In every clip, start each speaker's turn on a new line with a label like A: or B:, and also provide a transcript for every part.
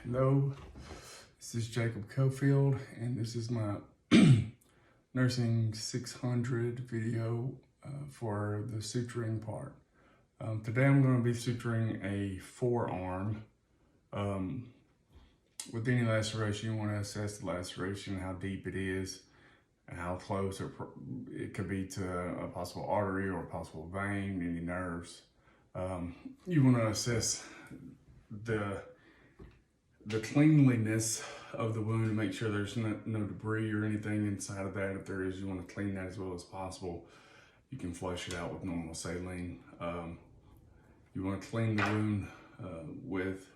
A: Hello, this is Jacob Cofield, and this is my Nursing 600 video for the suturing part. Today I'm going to be suturing a forearm. With any laceration, you want to assess the laceration, how deep it is, and how close it could be to a possible artery or a possible vein, any nerves. You want to assess the cleanliness of the wound to make sure there's no debris or anything inside of that. If there is, you want to clean that as well as possible. You can flush it out with normal saline. You want to clean the wound with,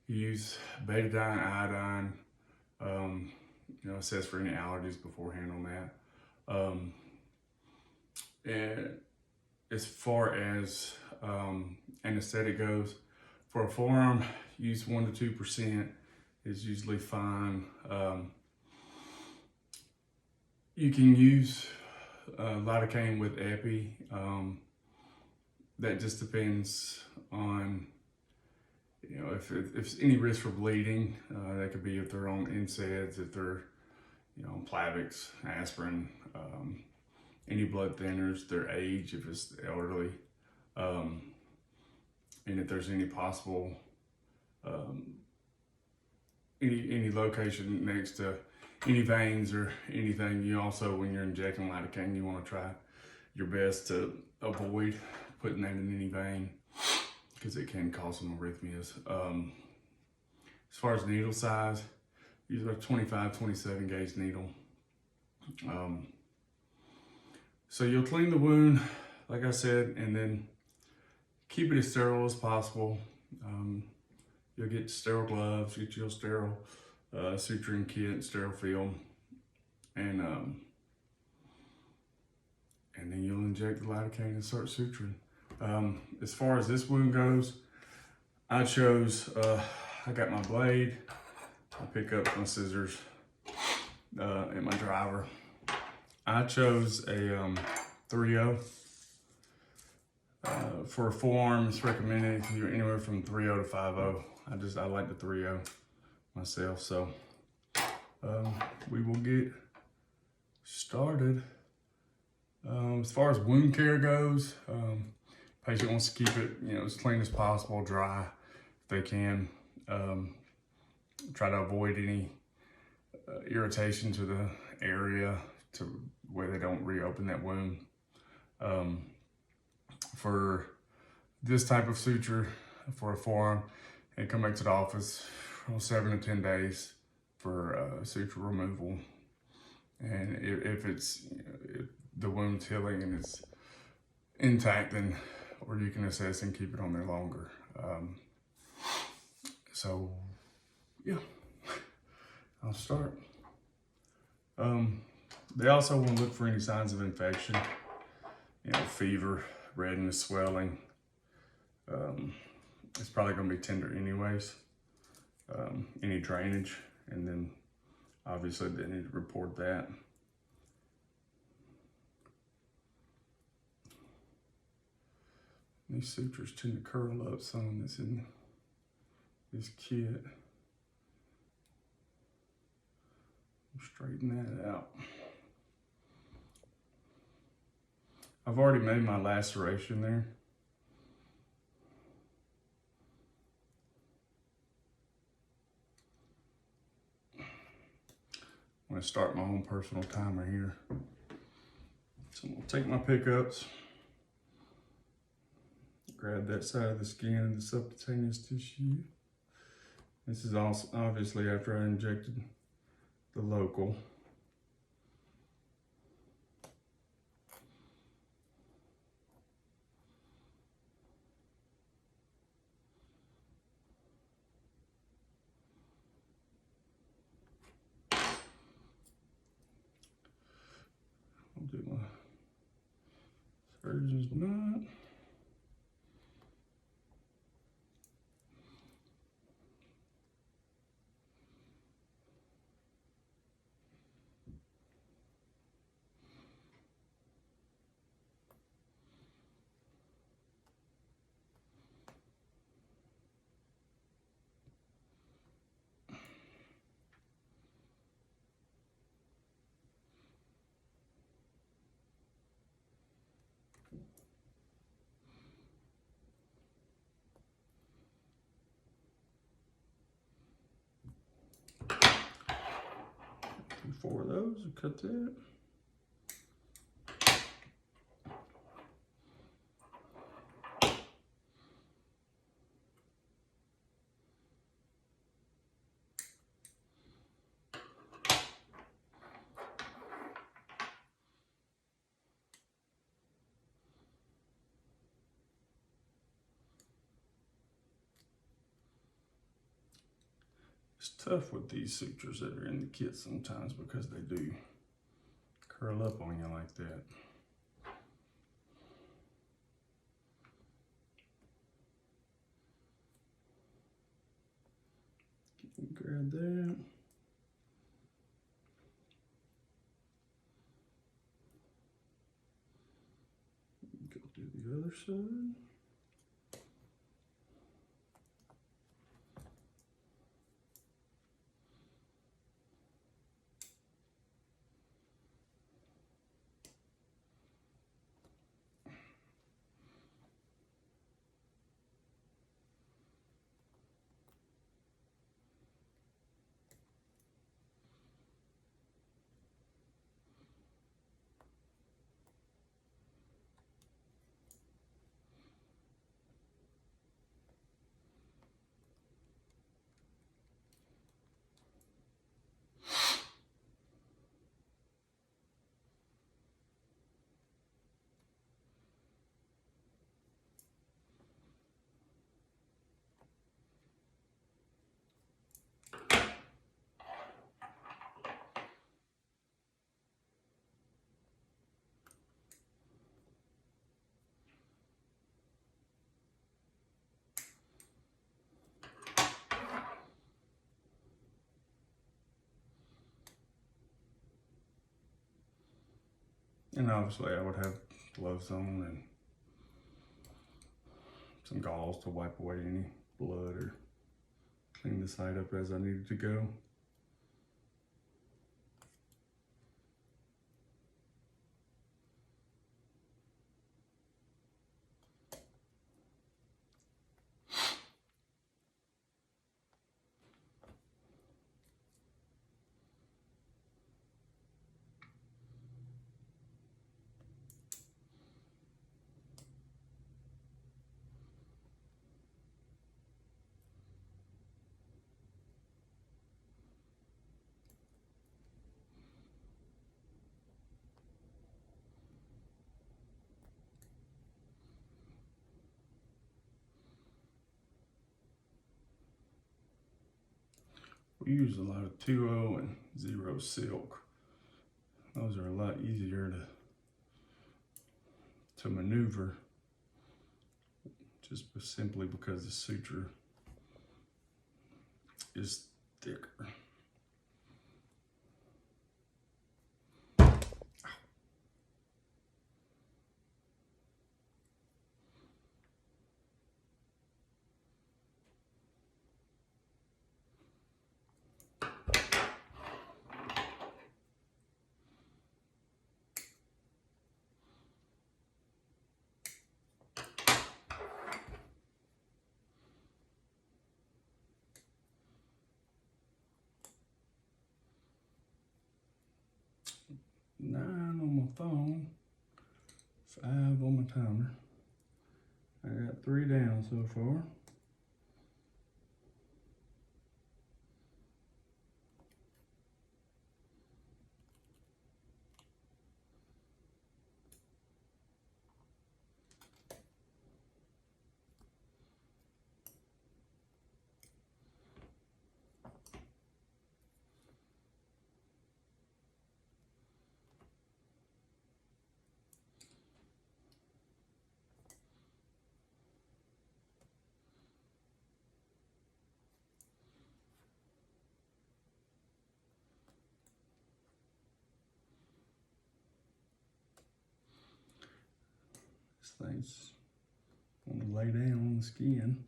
A: use betadine, iodine, assess for any allergies beforehand on that. And as far as anesthetic goes, for a forearm, use 1 to 2% is usually fine. You can use lidocaine with epi. That just depends on, if there's any risk for bleeding. That could be if they're on NSAIDs, if they're, on Plavix, aspirin, any blood thinners, their age, if it's elderly. And if there's any possible, any location next to any veins or anything, you also, when you're injecting lidocaine, you want to try your best to avoid putting that in any vein because it can cause some arrhythmias. As far as needle size, use a 25, 27 gauge needle. So you'll clean the wound, like I said, and then keep it as sterile as possible. You'll get sterile gloves, get your sterile suturing kit, sterile film, and then you'll inject the lidocaine and start suturing. As far as this wound goes, I chose, I got my blade, I pick up my scissors, and my driver. I chose a 3/0. For a forearm, it's recommended anywhere from 3/0 to 5/0. I like the 3/0 myself, so we will get started. As far as wound care goes, patient wants to keep it as clean as possible, dry if they can. Try to avoid any irritation to the area to where they don't reopen that wound. For this type of suture for a forearm, and come back to the office 7 to 10 days for suture removal. And if it's if the wound's healing and it's intact, then or you can assess and keep it on there longer. So yeah, I'll start. They also want to look for any signs of infection, fever, redness, swelling. It's probably going to be tender anyways. Any drainage, and then obviously they need to report that. These sutures tend to curl up some that's in this kit. Straighten that out. I've already made my laceration there. I'm going to start my own personal timer here. So I'm going to take my pickups, grab that side of the skin and the subcutaneous tissue. This is also obviously after I injected the local. I'll do my surgeon's knot. 4 of those, and cut that. It's tough with these sutures that are in the kit sometimes because they do curl up on you like that. Grab that. Go do the other side. And obviously I would have gloves on and some gauze to wipe away any blood or clean the side up as I needed to go. We use a lot of 2-0 and 0 silk. Those are a lot easier to maneuver, just simply because the suture is thicker. Nine on my phone, 5 on my timer. I got 3 down so far. This thing's gonna lay down on the skin.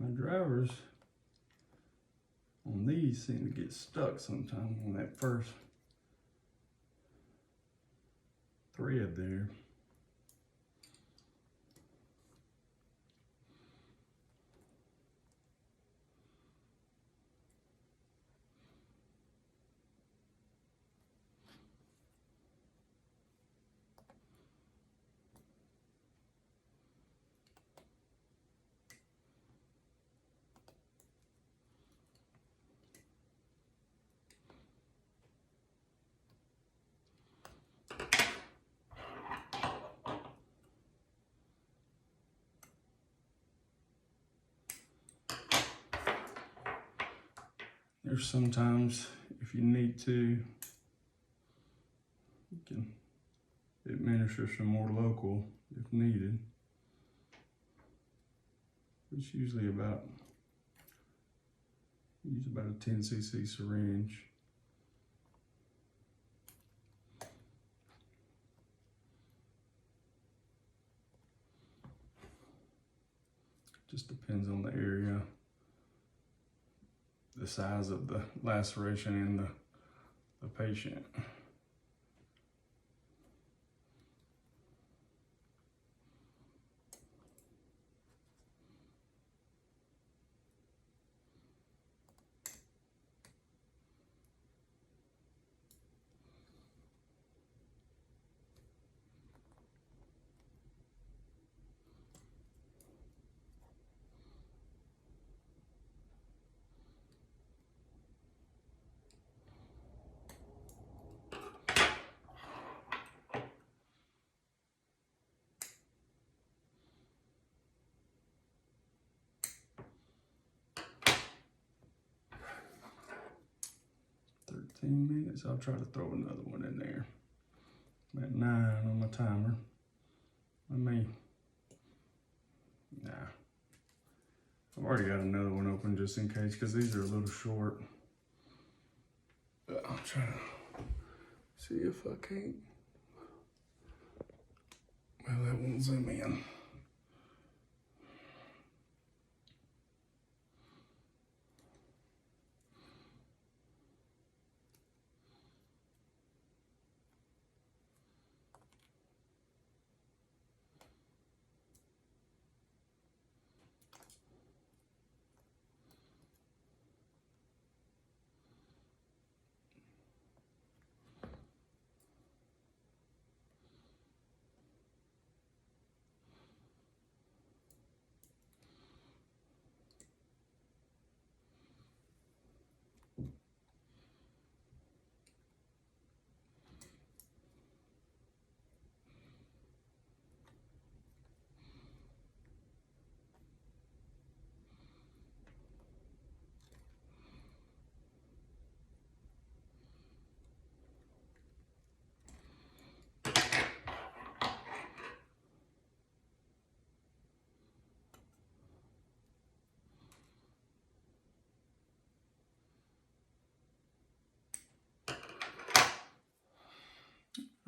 A: My drivers on these seem to get stuck sometimes on that first thread there. There's sometimes, if you need to, you can administer some more local if needed. It's usually use about a 10 cc syringe. Just depends on the area, the size of the laceration and the patient. Minutes. I'll try to throw another one in there. I'm at 9 on my timer. Nah. I've already got another one open just in case, because these are a little short. But I'll try to see if I can't. Well, that won't zoom in.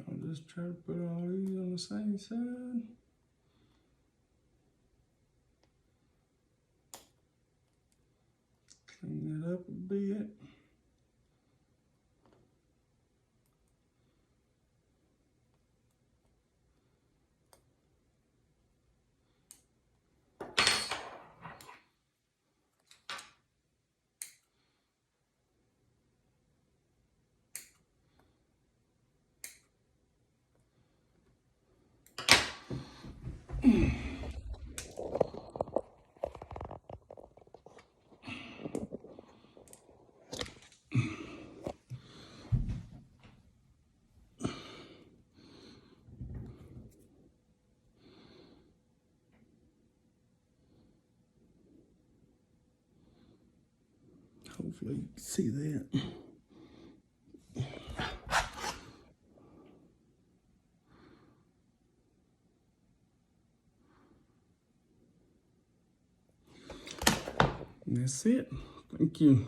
A: I'll just try to put all these on the same side. Clean that up a bit. Hopefully you can see that. And that's it. Thank you.